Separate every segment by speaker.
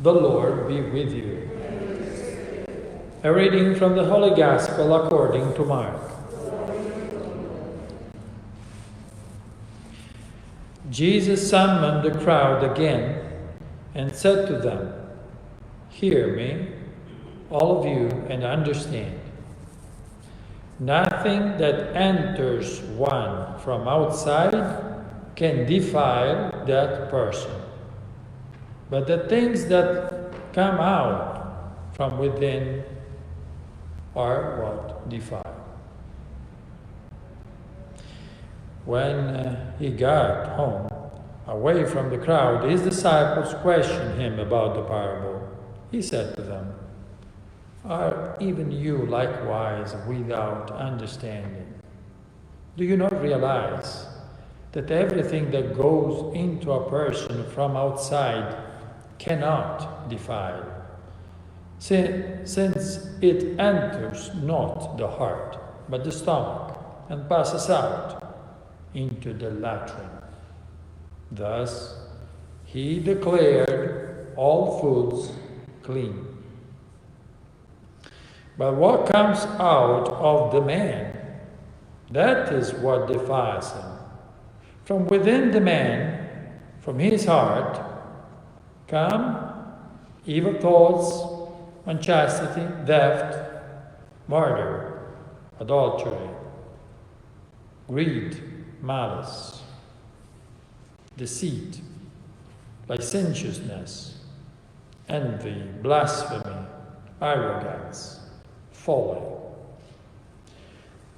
Speaker 1: The Lord be with you. A reading from the Holy Gospel according to Mark. Jesus summoned the crowd again and said to them, "Hear me, all of you, and understand. Nothing that enters one from outside can defile that person. But the things that come out from within are what defile." When he got home, away from the crowd, his disciples questioned him about the parable. He said to them, "Are even you likewise without understanding? Do you not realize that everything that goes into a person from outside cannot defile, since it enters not the heart, but the stomach, and passes out into the latrine? Thus, he declared all foods clean. But what comes out of the man, that is what defiles him. From within the man, from his heart, come evil thoughts, unchastity, theft, murder, adultery, greed, malice, deceit, licentiousness, envy, blasphemy, arrogance, folly.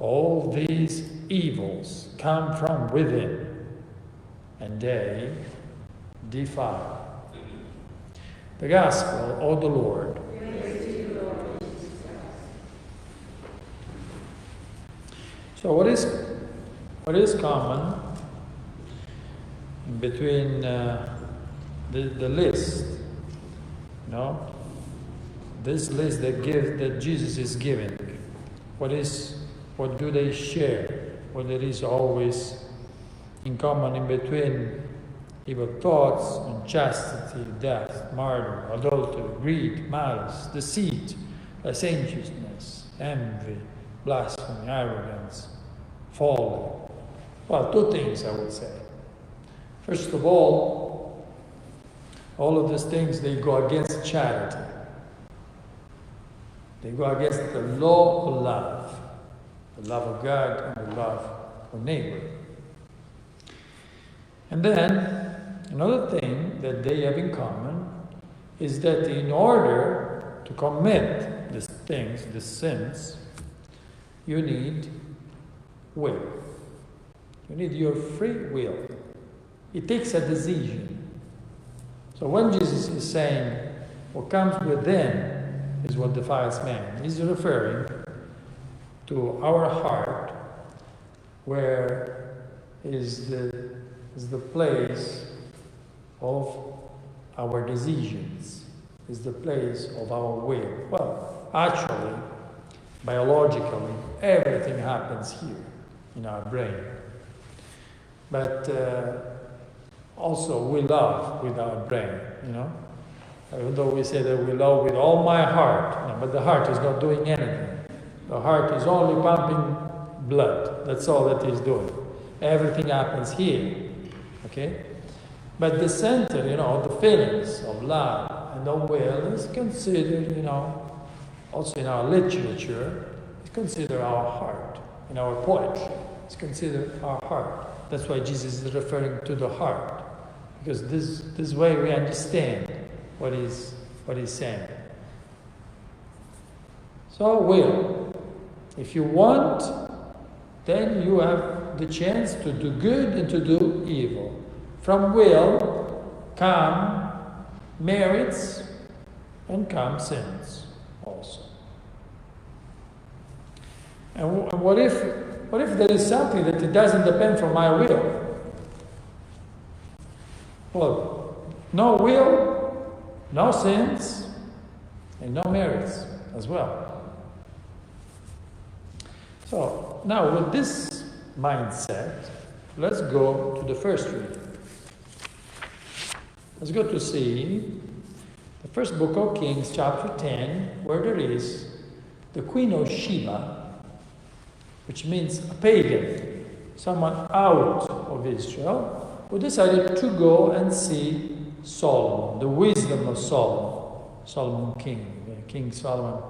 Speaker 1: All these evils come from within, and they defile." The Gospel of the Lord. So what is common between the list, this list that Jesus is giving? What do they share? What there is always in common in between evil thoughts, unchastity, death, murder, adultery, greed, malice, deceit, licentiousness, envy, blasphemy, arrogance, folly. Well, two things I would say. First of all of these things, they go against charity. They go against the law of love. The love of God and the love of neighbor. And then, another thing that they have in common is that in order to commit these things, these sins, you need will. You need your free will. It takes a decision. So when Jesus is saying, what comes within is what defiles man, he's referring to our heart, where is the place of our decisions, is the place of our will. Well, actually, biologically, everything happens here in our brain. But also we love with our brain, Even though we say that we love with all my heart, but the heart is not doing anything. The heart is only pumping blood. That's all that it's doing. Everything happens here. Okay? But the center, the feelings of love and of will is considered, also in our literature, it's considered our heart. In our poetry, it's considered our heart. That's why Jesus is referring to the heart. Because this way we understand what he's saying. So will. If you want, then you have the chance to do good and to do evil. From will come merits and come sins also. And what if there is something that it doesn't depend from my will? Well, no will, no sins, and no merits as well. So now with this mindset, let's go to the first reading. Let's go to see The first book of Kings, chapter 10, where there is the Queen of Sheba, which means a pagan, someone out of Israel, who decided to go and see Solomon, the wisdom of Solomon, Solomon King Solomon,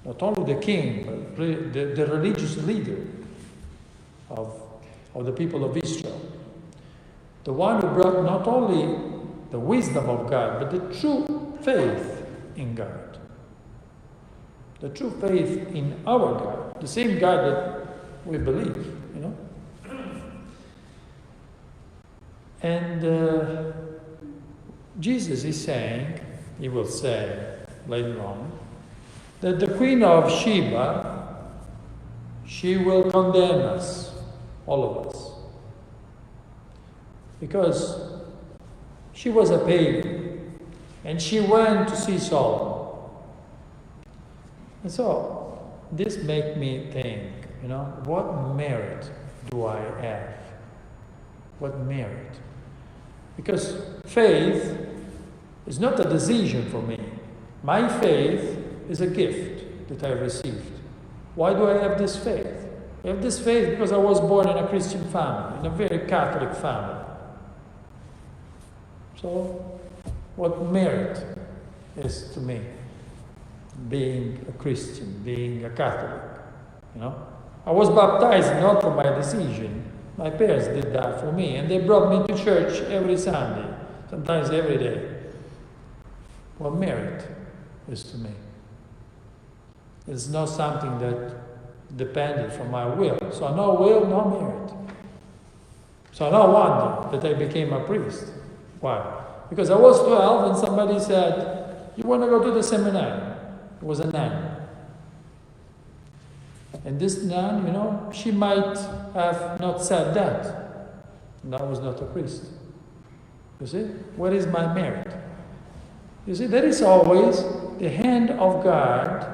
Speaker 1: not only the king, but the religious leader of the people of Israel. The one who brought not only the wisdom of God, but the true faith in God. The true faith in our God, the same God that we believe, you know. And Jesus is saying, he will say later on, that the Queen of Sheba, she will condemn us, all of us. Because she was a pagan, and she went to see Solomon. And so, this makes me think, you know, what merit do I have? What merit? Because faith is not a decision for me. My faith is a gift that I received. Why do I have this faith? I have this faith because I was born in a Christian family, in a very Catholic family. So, what merit is to me being a Christian, being a Catholic, you know? I was baptized not for my decision. My parents did that for me, and they brought me to church every Sunday, sometimes every day. What merit is to me? It's not something that depended from my will. So no will, no merit. So no wonder that I became a priest. Why? Because I was 12 and somebody said, you want to go to the seminary? It was a nun. And this nun, you know, she might have not said that. And I was not a priest. You see? What is my merit? You see, there is always the hand of God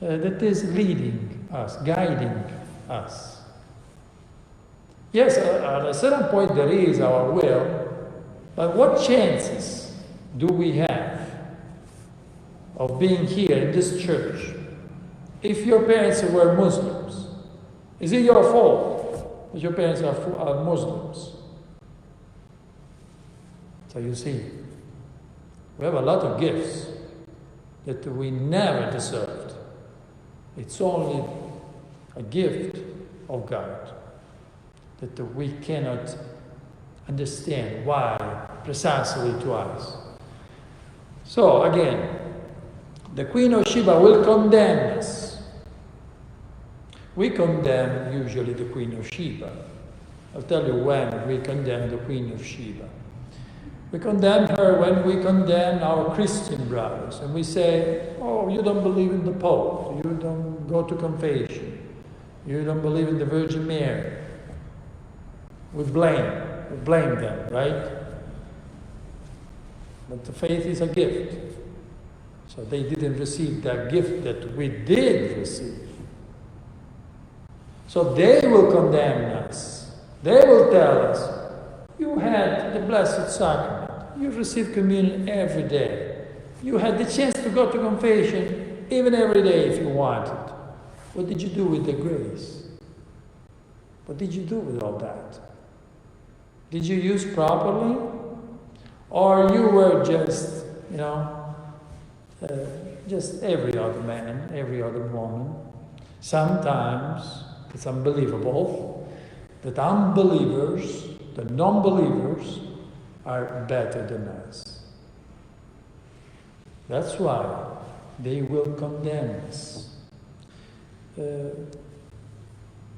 Speaker 1: that is leading us, guiding us. Yes, at a certain point there is our will, but what chances do we have of being here in this church if your parents were Muslims? Is it your fault that your parents are Muslims? So you see, we have a lot of gifts that we never deserved. It's only a gift of God that we cannot understand why precisely to us. So again, the Queen of Sheba will condemn us. We condemn usually the Queen of Sheba. I'll tell you when we condemn the Queen of Sheba. We condemn her when we condemn our Christian brothers, and we say, oh, you don't believe in the Pope, you don't go to confession, you don't believe in the Virgin Mary. We blame them, right? But the faith is a gift. So they didn't receive that gift that we did receive. So they will condemn us. They will tell us, you had the Blessed Sacrament. You received communion every day. You had the chance to go to confession even every day if you wanted. What did you do with the grace? What did you do with all that? Did you use properly? Or you were just, you know, just every other man, every other woman? Sometimes it's unbelievable that unbelievers, the non-believers, are better than us. That's why they will condemn us.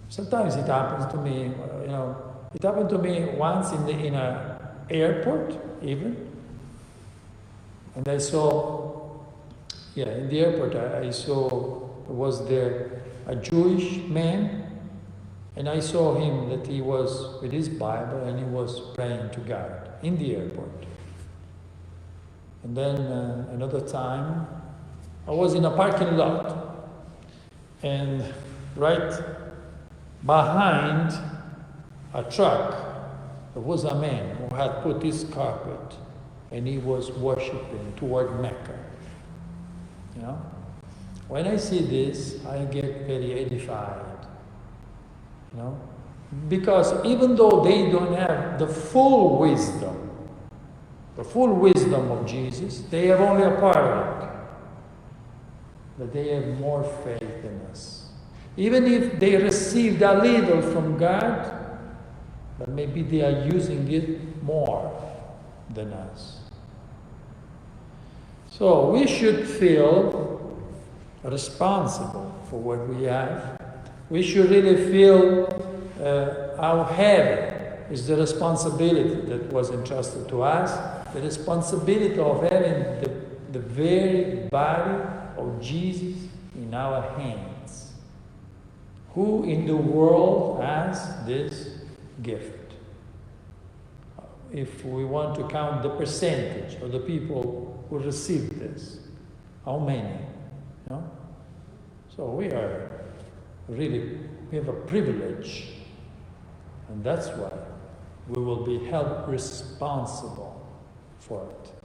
Speaker 1: Sometimes it happens to me, you know, it happened to me once in an airport, even. And I saw, in the airport, I saw, was there a Jewish man, and I saw him that he was with his Bible and he was praying to God in the airport. And then another time, I was in a parking lot, and right behind a truck, there was a man who had put his carpet and he was worshiping toward Mecca. You know? When I see this, I get very edified. You know? Because even though they don't have the full wisdom of Jesus, they have only a part of it. But they have more faith in us. Even if they received a little from God, but maybe they are using it more than us. So we should feel responsible for what we have. We should really feel how heavy is the responsibility that was entrusted to us, the responsibility of having the very body of Jesus in our hands. Who in the world has this gift? If we want to count the percentage of the people who received this, how many? You know? So we have a privilege, and that's why we will be held responsible for it.